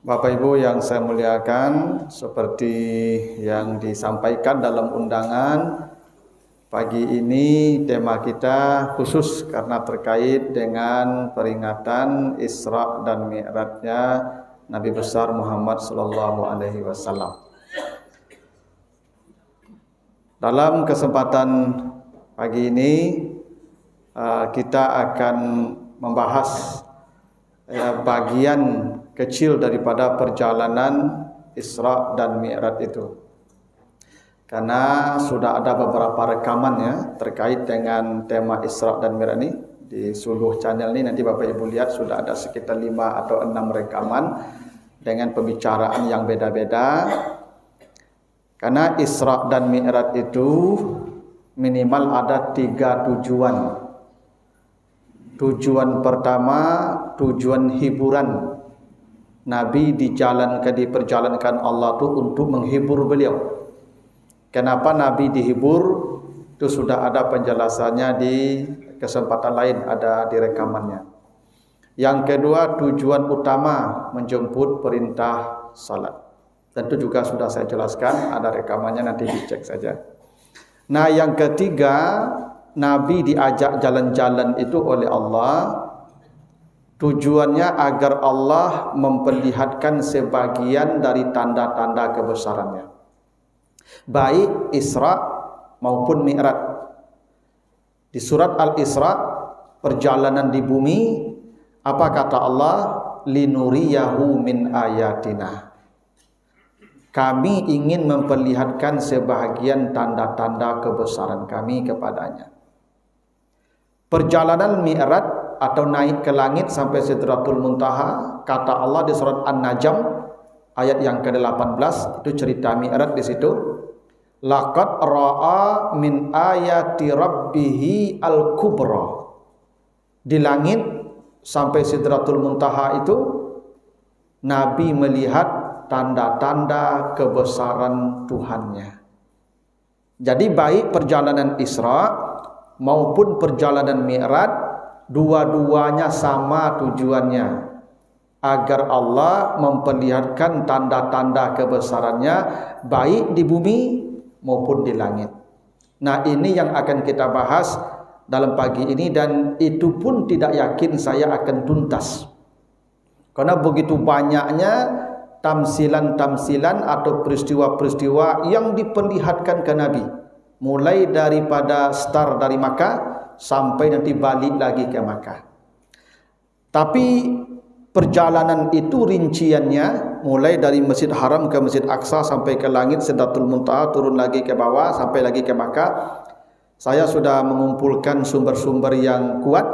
Bapak Ibu yang saya muliakan, seperti yang disampaikan dalam undangan, pagi ini tema kita khusus karena terkait dengan peringatan Isra dan Mi'rajnya Nabi besar Muhammad sallallahu alaihi wasallam. Dalam kesempatan pagi ini kita akan membahas bagian kecil daripada perjalanan Isra dan Mi'raj itu. Karena sudah ada beberapa rekaman ya terkait dengan tema Isra dan Mi'raj ini di seluruh channel ini. Nanti Bapak Ibu lihat sudah ada sekitar 5 atau 6 rekaman dengan pembicaraan yang beda-beda. Karena Isra dan Mi'raj itu minimal ada 3 tujuan. Tujuan pertama, tujuan hiburan. Nabi diperjalankan Allah itu untuk menghibur beliau. Kenapa Nabi dihibur? Itu sudah ada penjelasannya di kesempatan lain, ada di rekamannya. Yang kedua, tujuan utama menjemput perintah salat. Tentu juga sudah saya jelaskan, ada rekamannya, nanti dicek saja. Nah, yang ketiga, Nabi diajak jalan-jalan itu oleh Allah. Tujuannya agar Allah memperlihatkan sebagian dari tanda-tanda kebesarannya, baik Isra maupun Mi'raj. Di surat Al-Isra, perjalanan di bumi, apa kata Allah? Linuriyahu min ayatina. Kami ingin memperlihatkan sebahagian tanda-tanda kebesaran kami kepadanya. Perjalanan Mi'raj atau naik ke langit sampai Sidratul Muntaha, kata Allah di surat An-Najm ayat yang ke-18, itu cerita Mi'raj di situ. Laqad ra'a min ayati rabbihi al-kubra. Di langit sampai Sidratul Muntaha itu Nabi melihat tanda-tanda kebesaran Tuhannya. Jadi baik perjalanan Isra maupun perjalanan Mi'raj, dua-duanya sama tujuannya, agar Allah memperlihatkan tanda-tanda kebesarannya baik di bumi maupun di langit. Nah, ini yang akan kita bahas dalam pagi ini, dan itu pun tidak yakin saya akan tuntas. Karena begitu banyaknya tamsilan-tamsilan atau peristiwa-peristiwa yang diperlihatkan ke Nabi, mulai daripada start dari Makkah sampai nanti balik lagi ke Makkah. Tapi perjalanan itu rinciannya mulai dari Masjid Haram ke Masjid Aqsa sampai ke langit Sidratul Muntaha, turun lagi ke bawah sampai lagi ke Makkah. Saya sudah mengumpulkan sumber-sumber yang kuat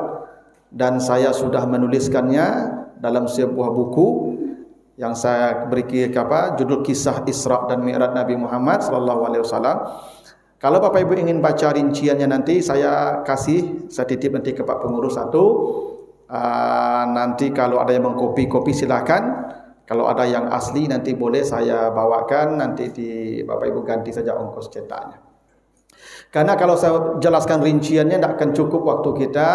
dan saya sudah menuliskannya dalam sebuah buku yang saya beri judul Kisah Isra dan Mi'raj Nabi Muhammad sallallahu alaihi wasallam. Kalau Bapak Ibu ingin baca rinciannya nanti saya titip nanti ke Pak Pengurus satu. Nanti kalau ada yang mengkopi-kopi silakan. Kalau ada yang asli nanti boleh saya bawakan, nanti Bapak Ibu ganti saja ongkos cetaknya. Karena kalau saya jelaskan rinciannya tidak akan cukup waktu kita,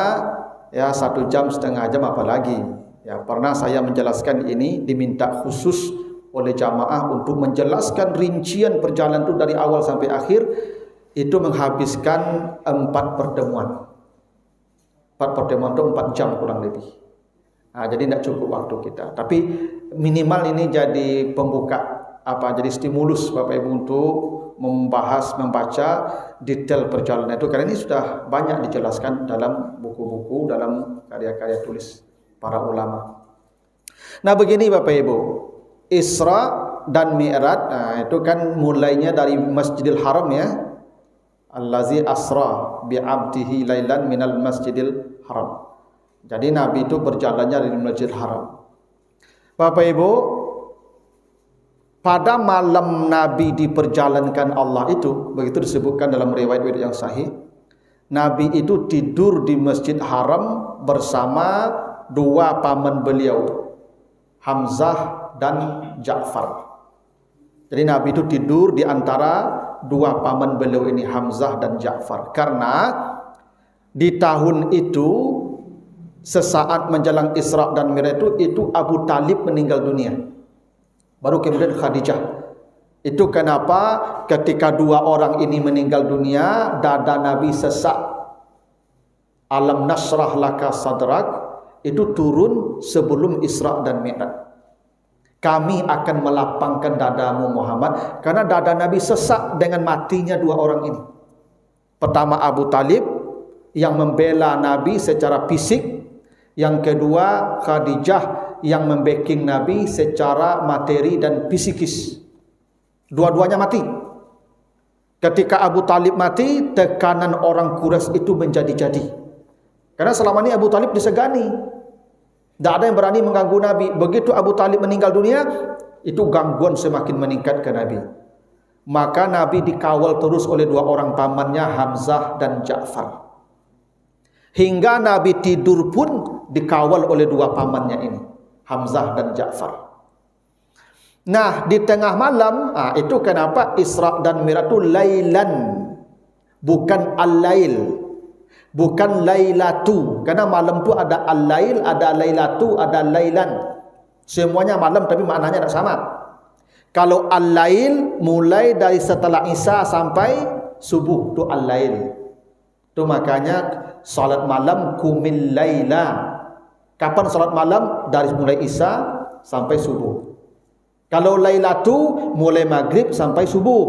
ya 1 jam, setengah jam apalagi. Ya, pernah saya menjelaskan ini diminta khusus oleh jamaah untuk menjelaskan rincian perjalanan itu dari awal sampai akhir. Itu menghabiskan 4 pertemuan. 4 pertemuan itu 4 jam kurang lebih. Nah, jadi tidak cukup waktu kita. Tapi minimal ini jadi pembuka, jadi stimulus Bapak Ibu untuk membaca detail perjalanan itu. Karena ini sudah banyak dijelaskan dalam buku-buku, dalam karya-karya tulis para ulama. Nah, begini Bapak Ibu, Isra dan Mi'raj, nah itu kan mulainya dari Masjidil Haram ya. Allazi asra bi'abdihi lailan minal masjidil haram. Jadi Nabi itu berjalannya dari Masjidil Haram. Bapak Ibu, pada malam Nabi diperjalankan Allah itu, begitu disebutkan dalam riwayat-riwayat yang sahih, Nabi itu tidur di Masjid Haram bersama 2 paman beliau, Hamzah dan Ja'far. Jadi Nabi itu tidur di antara 2 paman beliau ini, Hamzah dan Ja'far. Karena di tahun itu sesaat menjelang Isra dan Mi'raj itu Abu Talib meninggal dunia. baru kemudian Khadijah. Itu kenapa ketika dua orang ini meninggal dunia, dada Nabi sesak. Alam nasrah laka sadrak itu turun sebelum Isra dan Mi'raj. Kami akan melapangkan dadamu Muhammad, karena dada Nabi sesak dengan matinya dua orang ini. Pertama Abu Talib yang membela Nabi secara fisik, yang kedua Khadijah yang membacking Nabi secara materi dan fisikis. Dua-duanya mati. Ketika Abu Talib mati, tekanan orang Quraisy itu menjadi-jadi. Karena selama ini Abu Talib disegani. Tak ada yang berani mengganggu Nabi. Begitu Abu Talib meninggal dunia, itu gangguan semakin meningkat ke Nabi. Maka Nabi dikawal terus oleh dua orang pamannya, Hamzah dan Ja'far. Hingga Nabi tidur pun dikawal oleh dua pamannya ini, Hamzah dan Ja'far. Nah, di tengah malam, itu kenapa Isra dan Mi'raj itu lailan, bukan al-lail. Bukan lailatu, karena malam tu ada al-lail, ada lailatu, ada lailan. Semuanya malam tapi maknanya tak sama. Kalau al-lail mulai dari setelah Isya sampai subuh, tu al-lail. Tu makanya salat malam kumil laila. Kapan salat malam? Dari mulai Isya sampai subuh. Kalau lailatu mulai maghrib sampai subuh.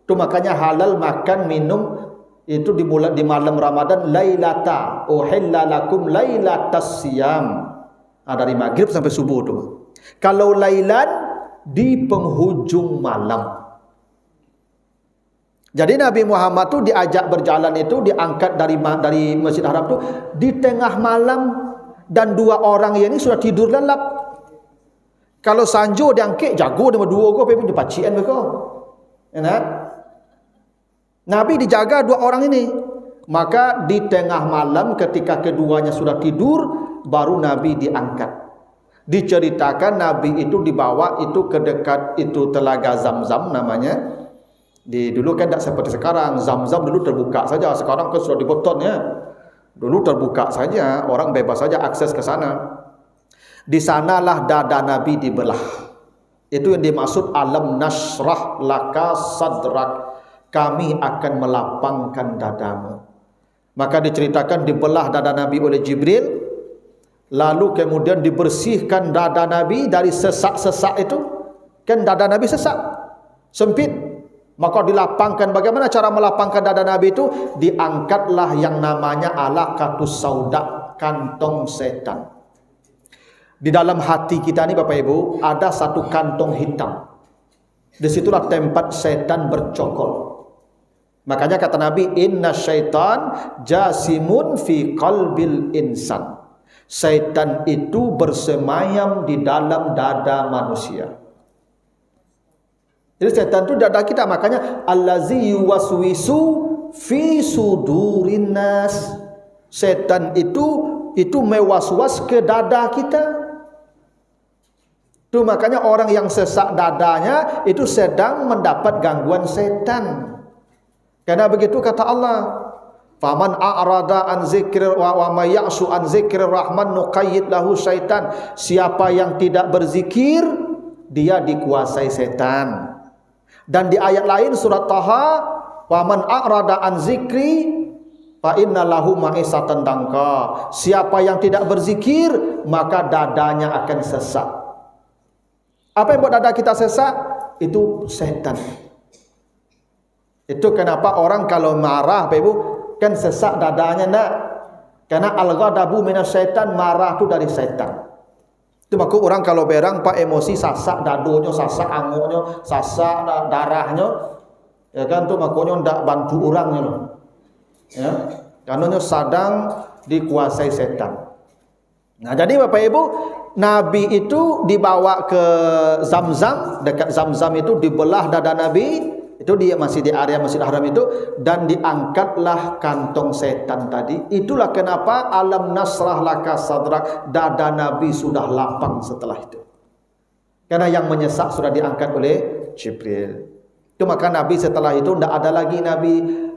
Tu makanya halal makan minum itu di malam Ramadan, lailata uhilla lakum lailatas siyam. Dari maghrib sampai subuh tu. Kalau lailan di penghujung malam. Jadi Nabi Muhammad tu diajak berjalan itu, diangkat dari Masjid Haram tu di tengah malam, dan dua orang ini sudah tidur lelap. Kalau sanjo diangkat jago dengan dua ko pe pacian mereka. Enak. Nabi dijaga dua orang ini. Maka di tengah malam ketika keduanya sudah tidur, baru Nabi diangkat. Diceritakan Nabi itu dibawa itu ke dekat itu telaga Zam-Zam namanya. Dulu kan tak seperti sekarang. Zam-Zam dulu terbuka saja, sekarang kan sudah dibeton ya. Dulu terbuka saja, orang bebas saja akses ke sana. Di sanalah dada Nabi dibelah. Itu yang dimaksud alam nasrah laka sadrak. Kami akan melapangkan dadamu. Maka diceritakan dibelah dada Nabi oleh Jibril, lalu kemudian dibersihkan dada Nabi dari sesak-sesak itu. Kan dada Nabi sesak, sempit. Maka dilapangkan. Bagaimana cara melapangkan dada Nabi itu? Diangkatlah yang namanya alaqatus sauda, kantong setan. Di dalam hati kita ni Bapak Ibu ada satu kantong hitam. Disitulah tempat setan bercokol. Makanya kata Nabi, inna syaitan jasimun fi qalbil insan. Syaitan itu bersemayam di dalam dada manusia. Jadi syaitan itu dada kita. Makanya allazi yuwaswisu fi sudurin nas. Syaitan itu mewaswas ke dada kita. Itu makanya orang yang sesak dadanya itu sedang mendapat gangguan setan. Karena begitu kata Allah, faman a'rada an zikri wa may ya'shu an zikri rahman nuqayyid lahu syaitan. Siapa yang tidak berzikir, dia dikuasai setan. Dan di ayat lain surat Taha, faman a'rada an zikri fa inna lahu ma'isatan dangka. Siapa yang tidak berzikir, maka dadanya akan sesak. Apa yang buat dada kita sesak? Itu setan. Itu kenapa orang kalau marah, Bapak Ibu, kan sesak dadanya enggak? Karena al-ghadabu minasyaitan, marah itu dari setan. Itu maka orang kalau berang pak emosi, sasak dadonya, sasak angoknya, sasak darahnya, ya kan tuh makanya ndak bantu orangnya loh. Ya, karena sedang dikuasai setan. Nah, jadi Bapak Ibu, Nabi itu dibawa ke Zam-Zam, dekat Zam-Zam itu dibelah dada Nabi. Itu dia masih di area Masjid Haram itu, dan diangkatlah kantong setan tadi. Itulah kenapa alam nasrah laka sadrak, dada Nabi sudah lapang setelah itu. Karena yang menyesak sudah diangkat oleh Jibril. Itu maka Nabi setelah itu tidak ada lagi Nabi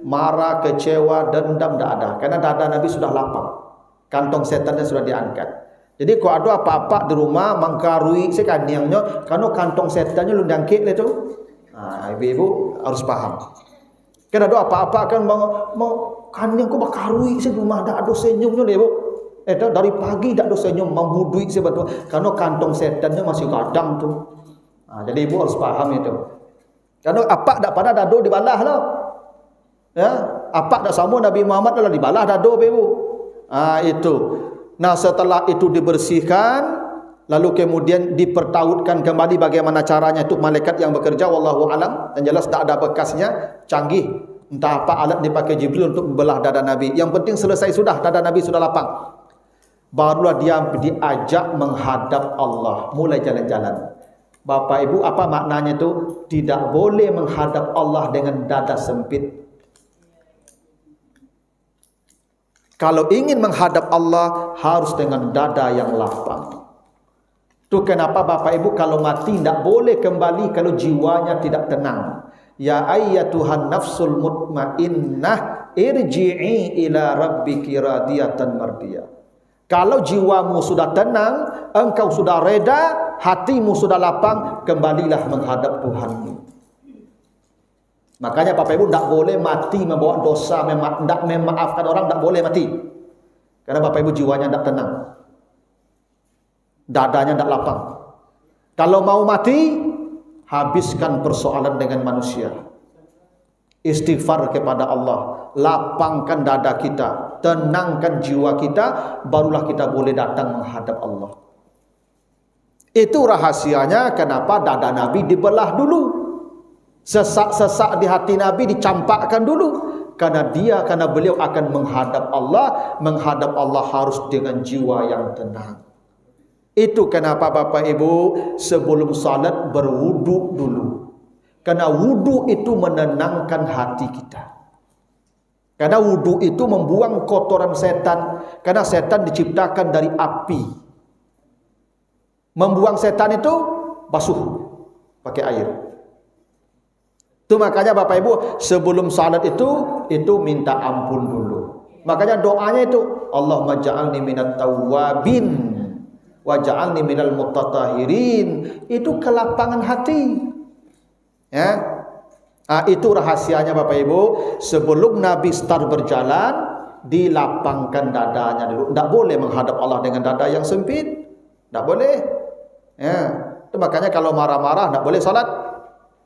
marah, kecewa, dendam, tidak ada. Karena dada Nabi sudah lapang. Kantong setannya sudah diangkat. Jadi kau ada apa-apa di rumah mengkarui sekaniangnya, karena kantong setannya lu dangkit itu. Ibu-ibu harus paham. Kan ada apa-apa kan mau kaniang kau bakarui di rumah dak ada senyumnya deh, Bu. Dari pagi dak ada senyum membudui sebetulnya, karena kantong setannya masih kadang tuh. Jadi ibu harus paham itu. Karena apa dak pada dado dibalah lah. Ya, apa dak sama Nabi Muhammad adalah dibalah dado, ibu. Itu. Nah, setelah itu dibersihkan, lalu kemudian dipertautkan kembali bagaimana caranya itu malaikat yang bekerja, wallahu alam, dan jelas tak ada bekasnya, canggih. Entah apa alat dipakai Jibril untuk membelah dada Nabi. Yang penting selesai sudah, dada Nabi sudah lapang. Barulah dia diajak menghadap Allah, mulai jalan-jalan. Bapak Ibu, apa maknanya itu? Tidak boleh menghadap Allah dengan dada sempit. Kalau ingin menghadap Allah harus dengan dada yang lapang. Itu kenapa Bapak Ibu kalau mati tidak boleh kembali kalau jiwanya tidak tenang. Ya ayyatuhan nafsul mutmainnah irji'i ila rabbiki radiyatan mardiyah. Kalau jiwamu sudah tenang, engkau sudah reda, hatimu sudah lapang, kembalilah menghadap Tuhanmu. Makanya Bapak Ibu tidak boleh mati membawa dosa, tidak memaafkan orang, tidak boleh mati. Karena Bapak Ibu jiwanya tidak tenang, dadanya tidak lapang. Kalau mau mati, habiskan persoalan dengan manusia. Istighfar kepada Allah, lapangkan dada kita, tenangkan jiwa kita, barulah kita boleh datang menghadap Allah. Itu rahasianya kenapa dada Nabi dibelah dulu. Sesak-sesak di hati Nabi dicampakkan dulu, karena beliau akan menghadap Allah. Menghadap Allah harus dengan jiwa yang tenang. Itu kenapa Bapak Ibu sebelum salat berwudu dulu, karena wudu itu menenangkan hati kita. Karena wudu itu membuang kotoran setan, karena setan diciptakan dari api. Membuang setan itu basuh pakai air. Itu makanya Bapak Ibu sebelum salat itu minta ampun dulu. Makanya doanya itu Allahumma ja'alni minat tawwabin wa ja'alni minal mutatahhirin. Itu kelapangan hati. Ya. Itu rahasianya Bapak Ibu. Sebelum Nabi start berjalan, dilapangkan dadanya dulu. Tidak boleh menghadap Allah dengan dada yang sempit. Tidak boleh. Ya. Itu makanya kalau marah-marah tidak boleh salat.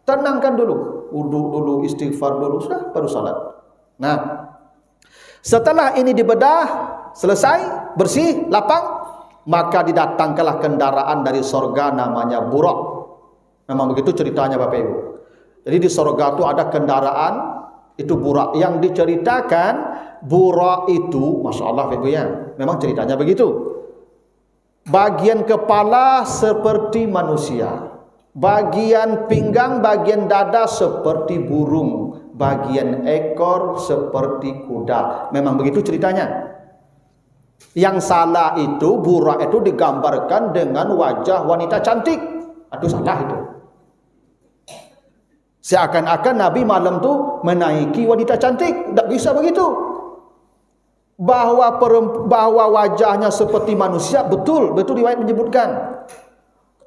Tenangkan dulu. Wudu dulu, istighfar dulu, sudah baru salat. Nah, setelah ini dibedah, selesai, bersih, lapang, maka didatangkanlah kendaraan dari sorga namanya Burak. Memang begitu ceritanya Bapak Ibu. Jadi di sorga itu ada kendaraan, itu Burak. Yang diceritakan Burak itu, Masya Allah Bapak Ibu ya, memang ceritanya begitu. Bagian kepala seperti manusia, bagian pinggang, bagian dada seperti burung, bagian ekor seperti kuda. Memang begitu ceritanya. Yang salah itu Burak itu digambarkan dengan wajah wanita cantik. Aduh, salah itu. Seakan-akan Nabi malam tu menaiki wanita cantik. Tak bisa begitu. Bahwa wajahnya seperti manusia, betul riwayat menyebutkan.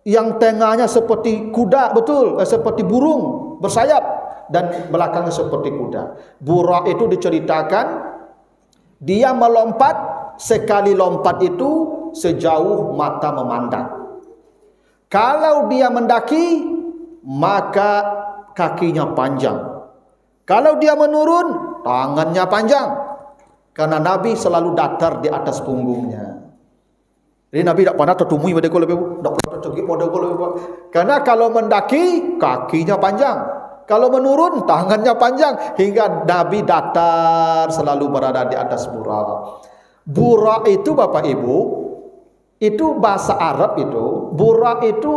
Yang tengahnya seperti kuda, betul, seperti burung bersayap, dan belakangnya seperti kuda. Burak itu diceritakan dia melompat, sekali lompat itu sejauh mata memandang. Kalau dia mendaki, maka kakinya panjang. Kalau dia menurun, tangannya panjang. Karena Nabi selalu datar di atas punggungnya. Jadi Nabi tak pernah tertumui pada kau lebih, tak pernah tercegik pada kau lebih. Karena kalau mendaki, kakinya panjang. Kalau menurun, tangannya panjang. Hingga Nabi datar selalu berada di atas Burak. Burak itu Bapak Ibu, itu bahasa Arab itu. Burak itu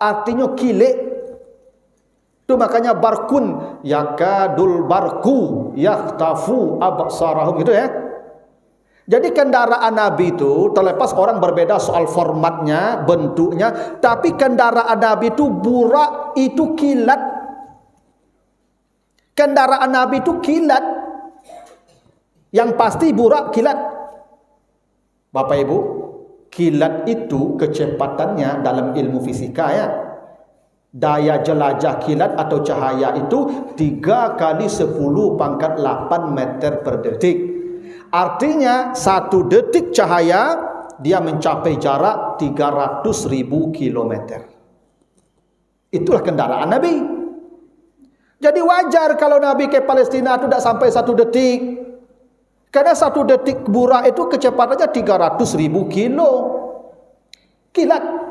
artinya kilik. Itu makanya barkun, yakadul barku, yaktafu absarahum, gitu ya. Jadi kendaraan Nabi itu, terlepas orang berbeda soal formatnya, bentuknya, tapi kendaraan Nabi itu Burak itu kilat. Kendaraan Nabi itu kilat. Yang pasti Burak kilat. Bapak Ibu, Kilat itu kecepatannya dalam ilmu fisika ya. Daya jelajah kilat atau cahaya itu 3 kali 10 pangkat 8 meter per detik. Artinya 1 detik cahaya dia mencapai jarak 300.000 kilometer. Itulah kendaraan Nabi. Jadi wajar kalau Nabi ke Palestina itu tidak sampai 1 detik. Karena 1 detik burak itu kecepatannya 300.000 kilo kilat.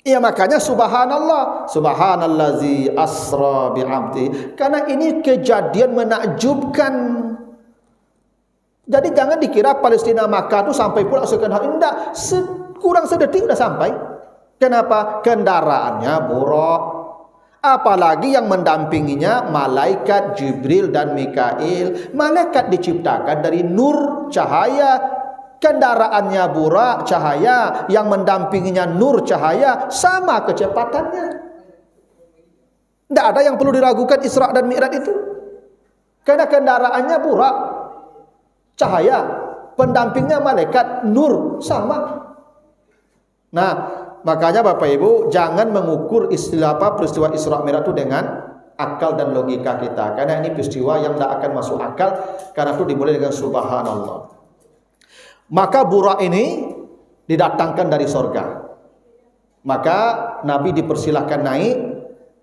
Ya makanya subhanallah, subhanallazi asra bi'abdi. Karena ini kejadian menakjubkan. Jadi jangan dikira Palestina Makkah itu sampai pula sekedar indah, kurang sedetik sudah sampai. Kenapa? Kendaraannya burak. Apalagi yang mendampinginya malaikat Jibril dan Mikail. Malaikat diciptakan dari nur cahaya, kendaraannya burak cahaya, yang mendampinginya nur cahaya, sama kecepatannya. Tidak ada yang perlu diragukan Isra dan Mi'raj itu. Karena kendaraannya burak cahaya, pendampingnya malaikat nur, sama. Nah, makanya Bapak Ibu jangan mengukur peristiwa Isra Mi'raj itu dengan akal dan logika kita, karena ini peristiwa yang tidak akan masuk akal. Karena itu dimulai dengan subhanallah. Maka burak ini didatangkan dari sorga. Maka Nabi dipersilahkan naik,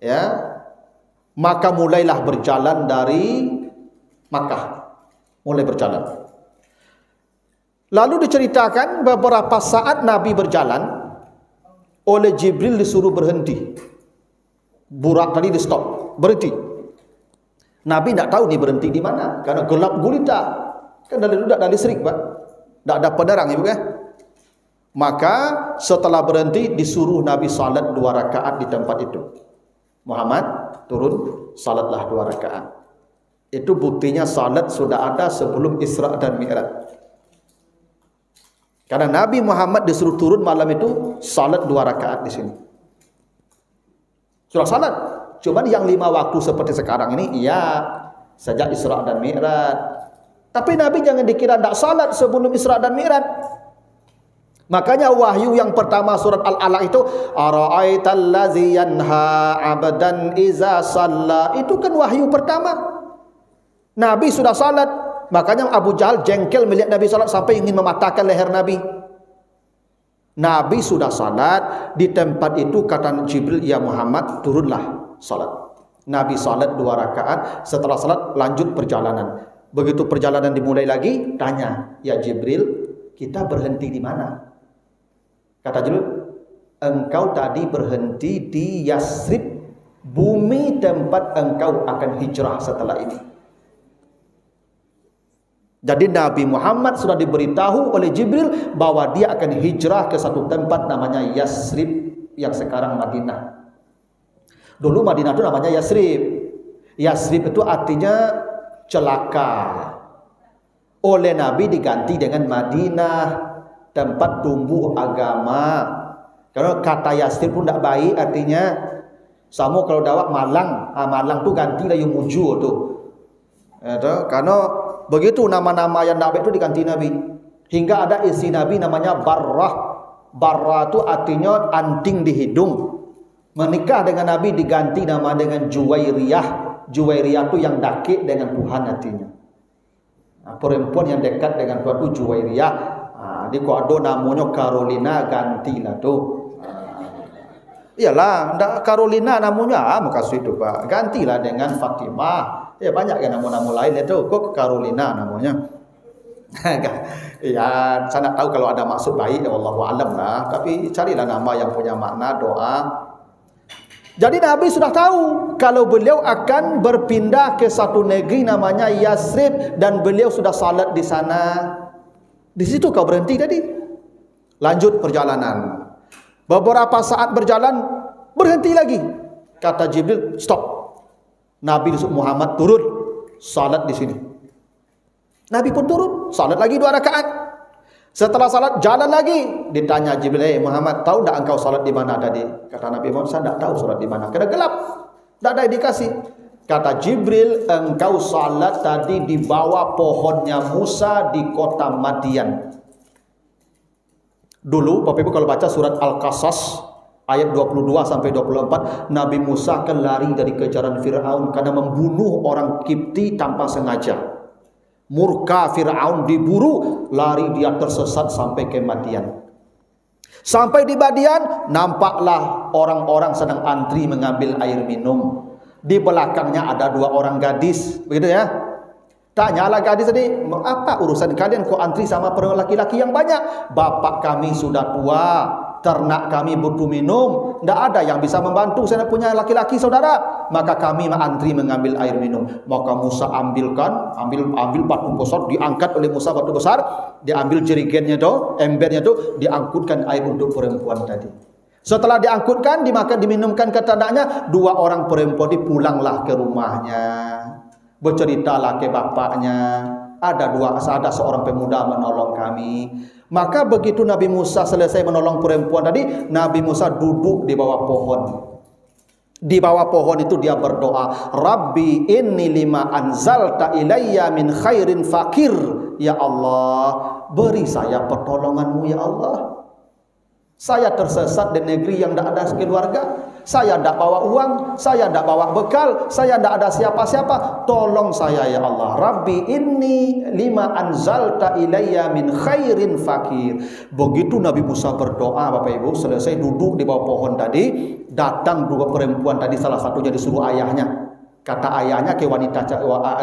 ya. Maka mulailah berjalan dari Makkah, mulai berjalan. Lalu diceritakan beberapa saat Nabi berjalan, oleh Jibril disuruh berhenti. Burak tadi di stop, berhenti. Nabi tidak tahu nih berhenti di mana, karena gelap gulita. Kan dari dulu tidak ada listrik, Pak. Tidak ada penerang, Ibu kan? Maka setelah berhenti disuruh Nabi salat 2 rakaat di tempat itu. Muhammad turun, salatlah 2 rakaat. Itu buktinya salat sudah ada sebelum Isra dan Mi'raj. Karena Nabi Muhammad disuruh turun malam itu salat 2 rakaat di sini. Sudah salat. Cuma yang 5 waktu seperti sekarang ini, iya, sejak Isra dan Mi'raj. Tapi Nabi jangan dikira tidak salat sebelum Isra dan Mi'raj. Makanya wahyu yang pertama surat Al-Alaq itu, ara'aital ladzi yanha 'abdan iza shalla. Itu kan wahyu pertama. Nabi sudah salat. Makanya Abu Jahal jengkel melihat Nabi salat sampai ingin mematahkan leher Nabi. Nabi sudah salat di tempat itu, kata Jibril, ya Muhammad turunlah salat. Nabi salat 2 rakaat. Setelah salat lanjut perjalanan. Begitu perjalanan dimulai lagi, tanya, ya Jibril, kita berhenti di mana? Kata Jibril, engkau tadi berhenti di Yasrib, bumi tempat engkau akan hijrah setelah ini. Jadi Nabi Muhammad sudah diberitahu oleh Jibril bahwa dia akan hijrah ke satu tempat namanya Yasrib, yang sekarang Madinah. Dulu Madinah itu namanya Yasrib. Yasrib itu artinya celaka. Oleh Nabi diganti dengan Madinah, tempat tumbuh agama. Karena kata Yasrib pun tidak baik, artinya sama kalau dawak Malang. Malang tu ganti lah yang muju tu. Karena begitu nama-nama yang Nabi itu diganti Nabi. Hingga ada isi Nabi namanya Barrah. Barrah itu artinya anting di hidung. Menikah dengan Nabi diganti nama dengan Juwairiyah. Juwairiyah itu yang dakik dengan Tuhan artinya. Nah, perempuan yang dekat dengan Tuhan itu Juwairiyah. Di kode namanya Carolina, gantilah tuh. Iyalah, ndak Carolina namanya, makasih itu Pak. Gantilah dengan Fatimah. Ya banyak ya nama-nama lain itu. Kok Carolina namanya? Ya, saya tak tahu kalau ada maksud baik, ya wallahu alam lah. Tapi carilah nama yang punya makna doa. Jadi Nabi sudah tahu kalau beliau akan berpindah ke satu negeri namanya Yasrib, dan beliau sudah salat di sana. Di situ kau berhenti tadi. Lanjut perjalanan. Beberapa saat berjalan, berhenti lagi. Kata Jibril, stop. Nabi Muhammad turun, salat di sini. Nabi pun turun, salat lagi 2 rakaat. Setelah salat jalan lagi, ditanya Jibril, "Hey Muhammad, tahu tak engkau salat di mana tadi?" Kata Nabi Muhammad, "Saya tidak tahu salat di mana. Karena gelap, tidak ada indikasi." Kata Jibril, "Engkau salat tadi di bawah pohonnya Musa di kota Madian." Dulu Bapak Ibu kalau baca surat Al-Qasas ayat 22 sampai 24, Nabi Musa kan lari dari kejaran Firaun karena membunuh orang Kipti tanpa sengaja. Murka Firaun, diburu, lari dia tersesat sampai ke Madian. Sampai di Madian, nampaklah orang-orang sedang antri mengambil air minum. Di belakangnya ada 2 orang gadis, begitu ya. Tanyalah gadis tadi, apa urusan kalian kok antri sama laki-laki yang banyak? Bapak kami sudah tua, ternak kami butuh minum, tidak ada yang bisa membantu, saya punya laki-laki saudara, maka kami antri mengambil air minum. Maka Musa ambil batu besar, diangkat oleh Musa batu besar, diambil jerigennya itu, embernya itu, diangkutkan air untuk perempuan tadi. Setelah diangkutkan, diminumkan ke ternaknya, 2 orang perempuan pulanglah ke rumahnya. Berceritalah ke bapaknya, ada seorang pemuda menolong kami. Maka begitu Nabi Musa selesai menolong perempuan tadi, Nabi Musa duduk di bawah pohon. Di bawah pohon itu dia berdoa, Rabbi inni lima anzalta ilayya min khairin fakir. Ya Allah, beri saya pertolonganmu ya Allah. Saya tersesat di negeri yang tidak ada keluarga, saya tidak bawa uang, saya tidak bawa bekal, saya tidak ada siapa-siapa. Tolong saya ya Allah. Rabbi inni lima anzalta ilayya min khairin fakir. Begitu Nabi Musa berdoa, Bapak Ibu, selesai duduk di bawah pohon tadi, datang 2 perempuan tadi, salah satunya disuruh ayahnya. Kata ayahnya ke wanita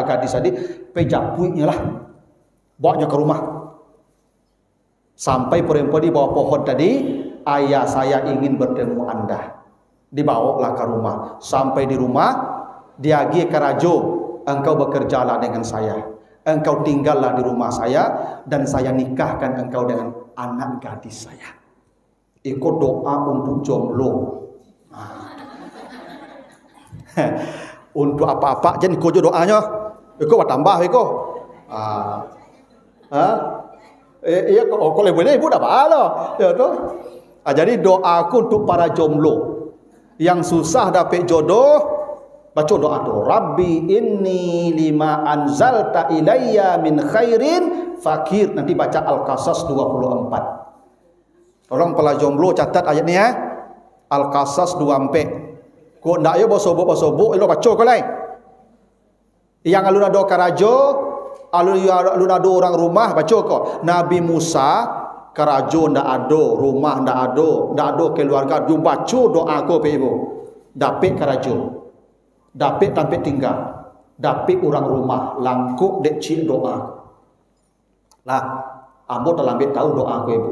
gadis tadi, pejapuinya lah, bawanya ke rumah. Sampai perempuan di bawah pohon tadi, ayah saya ingin bertemu Anda. Dibawalah ke rumah. Sampai di rumah, dia pergi ke rajo, engkau bekerjalah dengan saya, engkau tinggallah di rumah saya, dan saya nikahkan engkau dengan anak gadis saya. Ikut doa untuk jomblo. Untuk apa-apa jadi kau doanya, ikut tambah ikut. Iya, kalau boleh ibu dah pahala, ya toh. Jadi doaku untuk para jomblo yang susah dapat jodoh, baca doa tu. Rabbi inni lima anzalta ilayya min khairin fakir. Nanti baca Al-Qasas 24. Tolong para jomblo catat ayat ni ya. Al-Qasas 24. Kau ndak yo bosobok elo baca kau lain. Yang alun ada karajo, alun ada orang rumah baca kau. Nabi Musa karajo ndak ada, rumah ndak ada keluarga, dia baca doa ko pe ibu. Dapat karajo. Dapat tempat tinggal. Dapat orang rumah, langkuk dek cik doa. Lah, ambo telah ambil tahu doa ko ibu.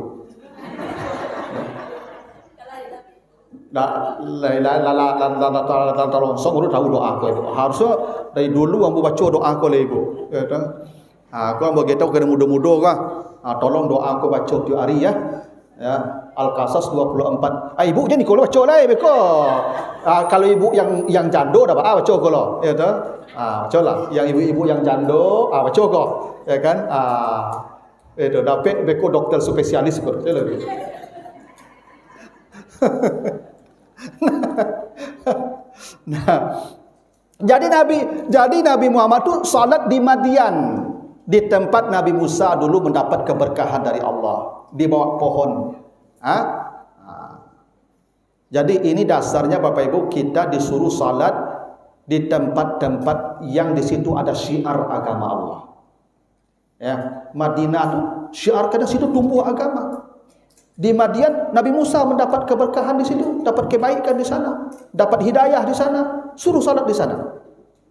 Langsung urut tahu doa ko ibu. Harusnya dari dulu ambo baca doa ko le ibu. Ya toh. Aku ambo getau kena muda-muda kah. Tolong doa aku baca tiap hari ya. Al-Qasas 24. Ibu je ni kalau baca lah beko. Kalau ibu yang jando dah baca kalau. Ya toh. Baca lah. Yang ibu-ibu yang jando baca kok. Ya kan? Itu dapat beko dokter spesialis kok. Nah, jadi Nabi Muhammad tu salat di Madian, di tempat Nabi Musa dulu mendapat keberkahan dari Allah, di bawah pohon. Jadi ini dasarnya Bapak Ibu, kita disuruh salat di tempat-tempat yang di situ ada syiar agama Allah. Ya, Madinah tu syiar karena situ tumbuh agama. Di Madian Nabi Musa mendapat keberkahan di situ, dapat kebaikan di sana, dapat hidayah di sana, suruh salat di sana.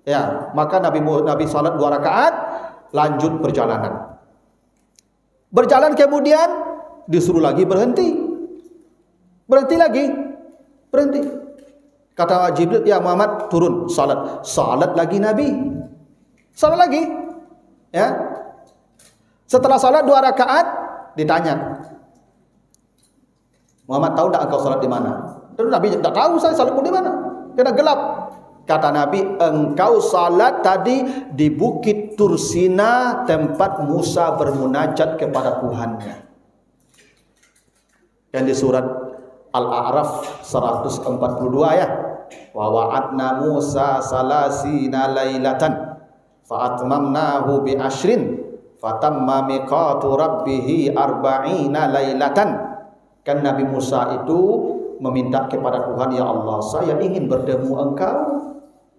Ya, maka Nabi salat 2 rakaat, lanjut perjalanan. Berjalan kemudian disuruh lagi berhenti. Berhenti lagi. Berhenti. Kata Jibril, ya Muhammad turun salat. Salat lagi Nabi. Salat lagi. Ya. Setelah salat 2 rakaat ditanya, Muhammad tahu tak engkau salat di mana? Terus Nabi tak tahu saya salat di mana. Kena gelap. Kata Nabi, engkau salat tadi di Bukit Tursina, tempat Musa bermunajat kepada Tuhannya. Yang di surat Al-A'raf 142 ya. Wa wa'adna Musa salasina lailatan fa atmamnahu bi ashrin fatamma miqatu rabbih arba'ina lailatan. Kan Nabi Musa itu meminta kepada Tuhan, ya Allah, saya ingin bertemu engkau.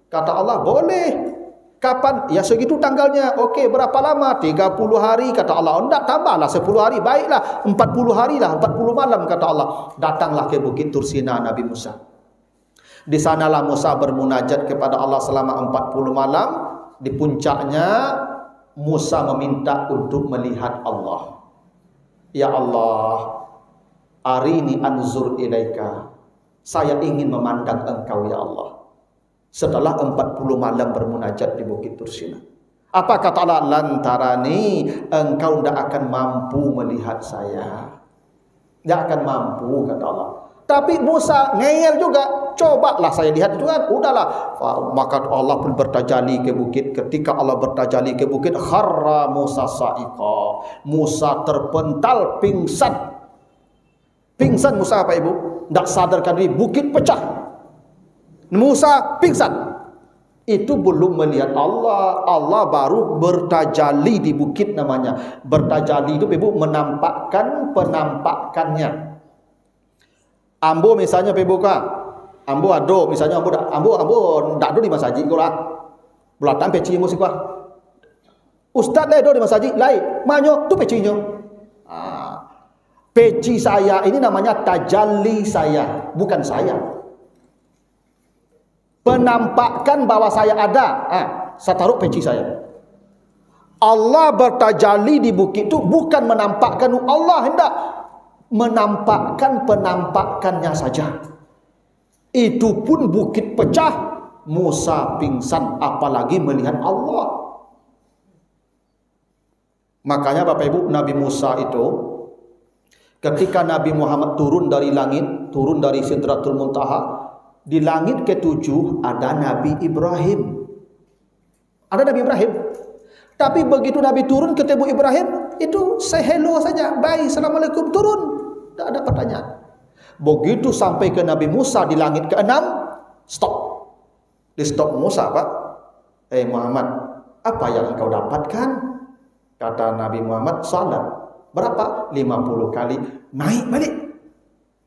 Kata Allah, boleh. Kapan? Ya segitu tanggalnya. Okey, berapa lama? 30 hari. Kata Allah, enggak, tambahlah 10 hari. Baiklah, 40 hari lah, 40 malam. Kata Allah, datanglah ke Bukit Tursina Nabi Musa. Di sanalah Musa bermunajat kepada Allah selama 40 malam. Di puncaknya Musa meminta untuk melihat Allah. Ya Allah, arini anzur ilaika. Saya ingin memandang engkau ya Allah. Setelah 40 malam bermunajat di Bukit Tursina. Apa kata Allah? Lantarani, engkau tidak akan mampu melihat saya. Tidak akan mampu, kata Allah. Tapi Musa ngeyel juga. Cobalah saya lihat itu kan. Udahlah. Maka Allah pun bertajalli ke bukit. Ketika Allah bertajalli ke bukit, kharra Musa sa'iqa. Musa terpental, pingsan. Pingsan Musa apa ibu? Tak sadarkan diri, bukit pecah. Musa pingsan. Itu belum melihat Allah. Allah baru bertajalli di bukit namanya. Bertajalli itu ibu menampakkan penampakannya. Ambo misalnya ibu ka. Ambo ado misalnya ambo ndak do di masjid ko lah. Belatan peci mo sikwa. Ustaz le do di masjid lai. Manyo tu pecinyo. Peci saya ini namanya tajalli saya, bukan saya. Penampakkan bahwa saya ada. Saya taruh peci saya. Allah bertajalli di bukit itu bukan menampakkan Allah, hendak menampakkan penampakannya saja. Itu pun bukit pecah, Musa pingsan, apalagi melihat Allah. Makanya Bapak Ibu, Nabi Musa itu ketika Nabi Muhammad turun dari langit, turun dari Sidratul Muntaha, di langit ke-7 ada Nabi Ibrahim. Ada Nabi Ibrahim. Tapi begitu Nabi turun ketemu Ibrahim, itu say hello saja. Bye, assalamualaikum, turun. Tak ada pertanyaan. Begitu sampai ke Nabi Musa di langit ke-6, stop. Di stop Musa, Pak. Muhammad, apa yang engkau dapatkan? Kata Nabi Muhammad, salat. Berapa? 50 kali. Naik balik.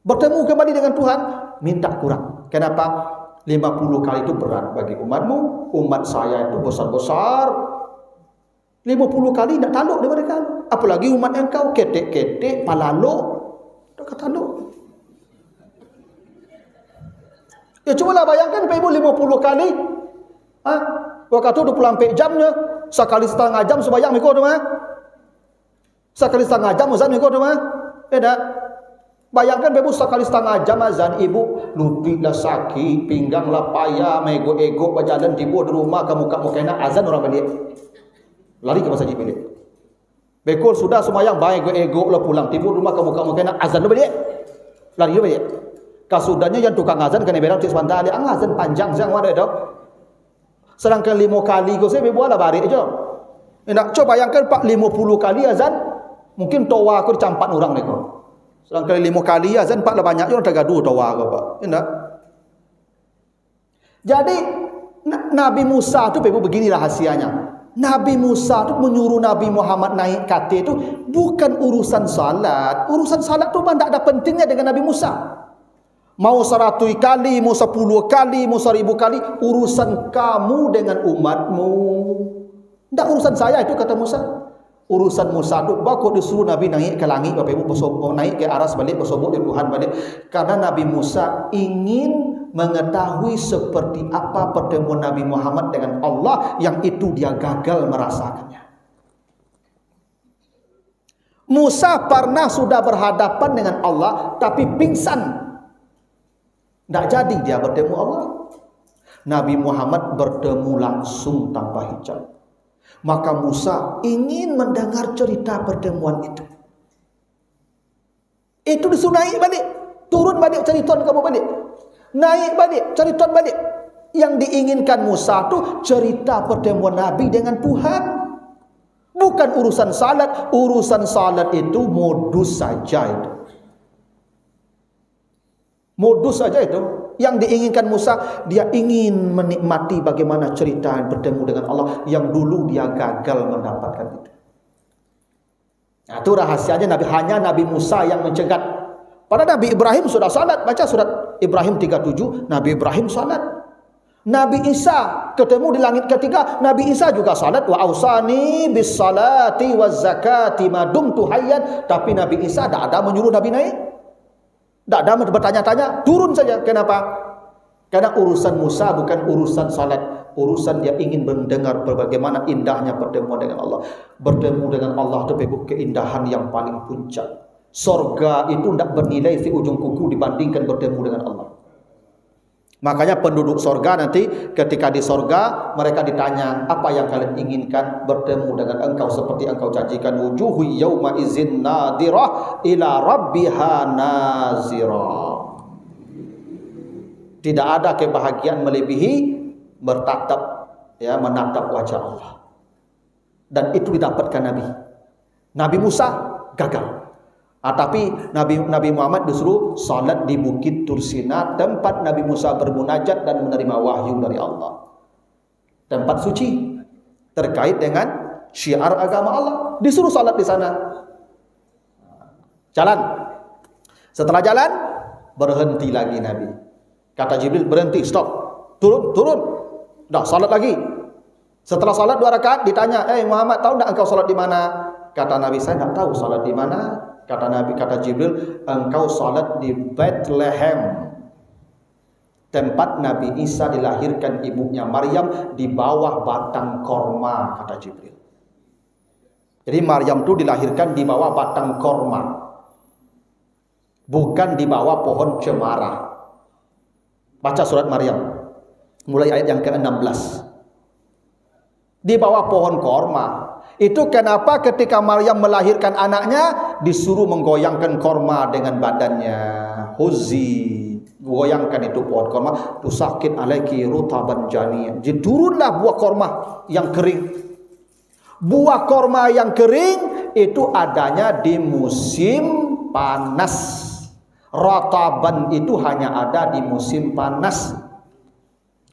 Bertemu kembali dengan Tuhan, minta kurang. Kenapa? 50 kali itu berat bagi umatmu. Umat saya itu besar-besar. 50 kali tidak taluk daripada kamu. Apalagi umat engkau ketek-ketek, palaluk. Tak taluk. Ya cubalah bayangkan Pak Ibu 50 kali. Waktu 24 jamnya. Sekali setengah jam sebayang mikir tu mah. Sekali setengah jam azan mikir tu mah. Beda. Bayangkan ibu sekali setengah jam azan, ibu lupi lah sakit, pinggang lah payah, mego-ego berjalan tiba di rumah, kamu kena azan orang balik. Lari ke masjid balik. Bekul sudah semayang baik ego lah pulang tiba di rumah, kamu kena azan balik. Lari balik. Kasudahnya yang tukang azan kena berang cik sebentar dia azan panjang sang mana dah. Sedangkan 5 kali kau saya buat lah balik aja. Nak coba bayangkan 50 kali azan, mungkin toa aku dicampat orang ni kau. Sedangkan 5 kali azan 4 lah banyak je orang tergaduh tawa ke Pak. Indah. Jadi Nabi Musa tu begini rahasianya. Nabi Musa tu menyuruh Nabi Muhammad naik kate tu bukan urusan salat. Urusan salat tu tak ada pentingnya dengan Nabi Musa. Mau 100 kali, mau 10 kali, mau 1000 kali, urusan kamu dengan umatmu. Tak urusan saya itu, kata Musa. Urusan Musa itu baku disuruh Nabi naik ke langit, Bapak Ibu, naik ke aras balik, bersobok di Tuhan balik. Karena Nabi Musa ingin mengetahui seperti apa pertemuan Nabi Muhammad dengan Allah, yang itu dia gagal merasakannya. Musa pernah sudah berhadapan dengan Allah tapi pingsan. Tak jadi dia bertemu Allah. Nabi Muhammad bertemu langsung tanpa hijab. Maka Musa ingin mendengar cerita pertemuan itu. Itu disuruh naik balik, turun balik, cerita kamu balik, naik balik, cerita balik. Yang diinginkan Musa itu cerita pertemuan Nabi dengan Tuhan, bukan urusan salat. Urusan salat itu modus saja itu. Modus saja itu. Yang diinginkan Musa, dia ingin menikmati bagaimana cerita bertemu dengan Allah yang dulu dia gagal mendapatkan itu. Nah, itu rahasianya hanya Nabi Musa yang mencegat. Pada Nabi Ibrahim sudah salat, baca surat Ibrahim 37, Nabi Ibrahim salat. Nabi Isa ketemu di langit ketiga, Nabi Isa juga salat, wa ausani bis salati waz zakati ma dumtu hayyan, tapi Nabi Isa tidak ada menyuruh Nabi naik. Tidak ada bertanya-tanya, turun saja. Kenapa? Karena urusan Musa bukan urusan salat, urusan dia ingin mendengar bagaimana indahnya pertemuan dengan Allah. Bertemu dengan Allah itu keindahan yang paling puncak. Sorga itu tidak bernilai di ujung kuku dibandingkan bertemu dengan Allah. Makanya penduduk sorga nanti ketika di sorga mereka ditanya, apa yang kalian inginkan? Bertemu dengan engkau seperti engkau janjikan. Wujuhu yawma izin nadirah ila rabbiha nazirah. Tidak ada kebahagiaan melebihi bertatap, ya, menatap wajah Allah. Dan itu didapatkan Nabi Musa gagal. Tapi Nabi Muhammad disuruh salat di Bukit Tursina, tempat Nabi Musa bermunajat dan menerima wahyu dari Allah. Tempat suci terkait dengan syiar agama Allah. Disuruh salat di sana. Jalan. Setelah jalan, berhenti lagi Nabi. Kata Jibril, berhenti, stop. Turun. Dah salat lagi. Setelah salat 2 rakaat ditanya, Muhammad, tahu enggak engkau salat di mana? Kata Nabi, saya enggak tahu salat di mana. Kata Jibril, engkau salat di Bethlehem, tempat Nabi Isa dilahirkan ibunya Maryam, di bawah batang korma, kata Jibril. Jadi Maryam itu dilahirkan di bawah batang korma, bukan di bawah pohon cemara. Baca surat Maryam mulai ayat yang ke-16. Di bawah pohon korma. Itu kenapa ketika Maryam melahirkan anaknya disuruh menggoyangkan korma dengan badannya. Huzi, goyangkan itu pohon korma, tusakit alaiki rutaban janiyah. Jadi turunlah buah korma yang kering. Buah korma yang kering itu adanya di musim panas. Rataban itu hanya ada di musim panas.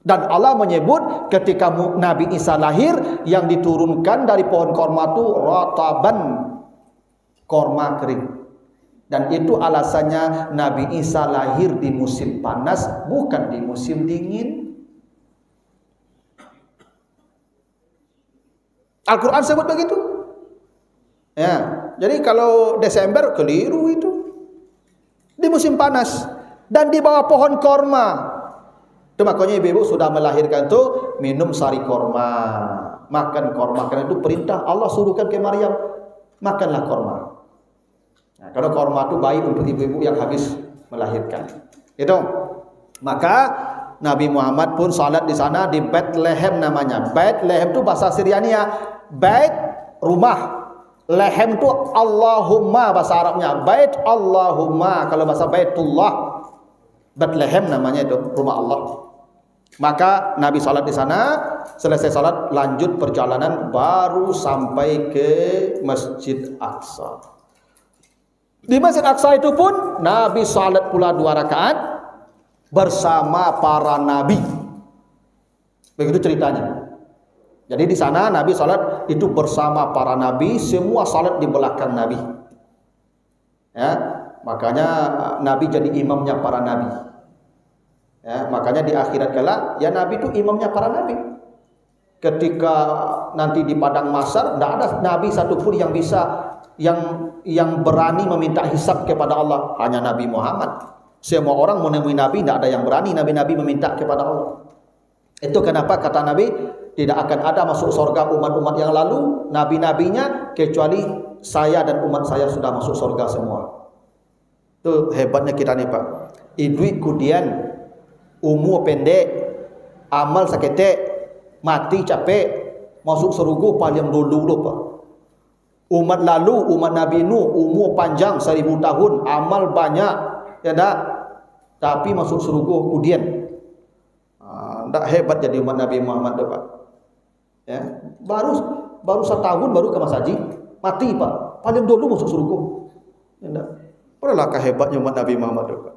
Dan Allah menyebut ketika Nabi Isa lahir, yang diturunkan dari pohon korma itu rataban, korma kering. Dan itu alasannya Nabi Isa lahir di musim panas, bukan di musim dingin. Al-Quran sebut begitu. Ya, jadi kalau Desember keliru itu. Di musim panas dan di bawah pohon korma. Itu makanya ibu-ibu sudah melahirkan tuh minum sari korma, makan korma. Karena itu perintah Allah suruhkan ke Maryam, makanlah korma. Nah, karena korma itu baik untuk ibu-ibu yang habis melahirkan. Itu. Maka Nabi Muhammad pun salat di sana di Bethlehem namanya. Bethlehem itu bahasa Syriania. Bait rumah. Lehem itu Allahumma bahasa Arabnya. Bait Allahumma kalau bahasa Baitullah. Bethlehem namanya itu rumah Allah. Maka Nabi salat di sana, selesai salat lanjut perjalanan baru sampai ke Masjid Aqsa. Di Masjid Aqsa itu pun Nabi salat pula 2 rakaat bersama para nabi. Begitu ceritanya. Jadi di sana Nabi salat itu bersama para nabi, semua salat di belakang Nabi. Ya, makanya Nabi jadi imamnya para nabi. Ya, makanya di akhirat kala ya Nabi itu imamnya para nabi. Ketika nanti di padang mahsyar tidak ada nabi satupun yang bisa yang berani meminta hisab kepada Allah, hanya Nabi Muhammad. Semua orang menemui Nabi, tidak ada yang berani nabi-nabi meminta kepada Allah. Itu kenapa kata Nabi, tidak akan ada masuk surga umat-umat yang lalu, nabi-nabinya, kecuali saya dan umat saya sudah masuk surga semua. Itu hebatnya kita nih Pak. Idui kudian, umur pendek, amal sakete, mati capek, masuk surga paling dulu Pak. Umat lalu, umat Nabi Nuh, umur panjang 1000 tahun, amal banyak, ya tak? Tapi masuk surga kudian. Tak hebat jadi umat Nabi Muhammad tu Pak. Ya, baru 1 tahun baru ke Mas Haji, mati Pak. Paling dulu masuk surga. Ya, berapa hebatnya umat Nabi Muhammad tu Pak.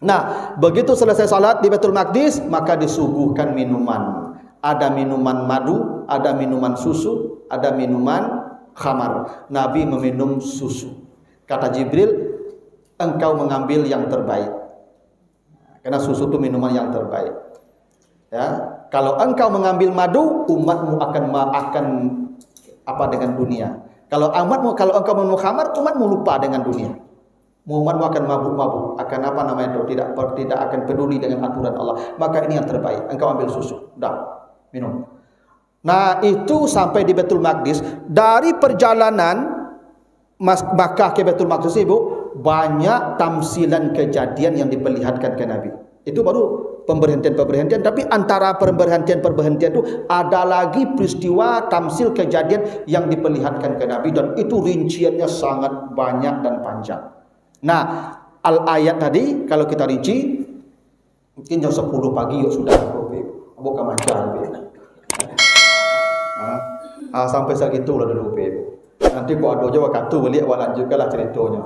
Nah, begitu selesai salat di Baitul Maqdis, maka disuguhkan minuman. Ada minuman madu, ada minuman susu, ada minuman khamar. Nabi meminum susu. Kata Jibril, engkau mengambil yang terbaik. Karena susu itu minuman yang terbaik. Ya, kalau engkau mengambil madu, umatmu akan apa dengan dunia. Kalau engkau minum khamar, umatmu lupa dengan dunia. Umatmu akan mabuk-mabuk, akan apa namanya itu, tidak akan peduli dengan aturan Allah. Maka ini yang terbaik. Engkau ambil susu, dah minum. Nah, itu sampai di Baitul Maqdis. Dari perjalanan Makkah ke Baitul Maqdis, Ibu, banyak tamsilan kejadian yang diperlihatkan ke Nabi. Itu baru pemberhentian-pemberhentian, tapi antara pemberhentian-pemberhentian itu ada lagi peristiwa tamsil kejadian yang diperlihatkan ke Nabi, dan itu rinciannya sangat banyak dan panjang. Nah, al-ayat tadi kalau kita rinci mungkin jam 10 pagi yuk sudah buka macam sampai segitu lah dulu. Nanti kalau ada waktu balik awak lanjutkanlah ceritanya.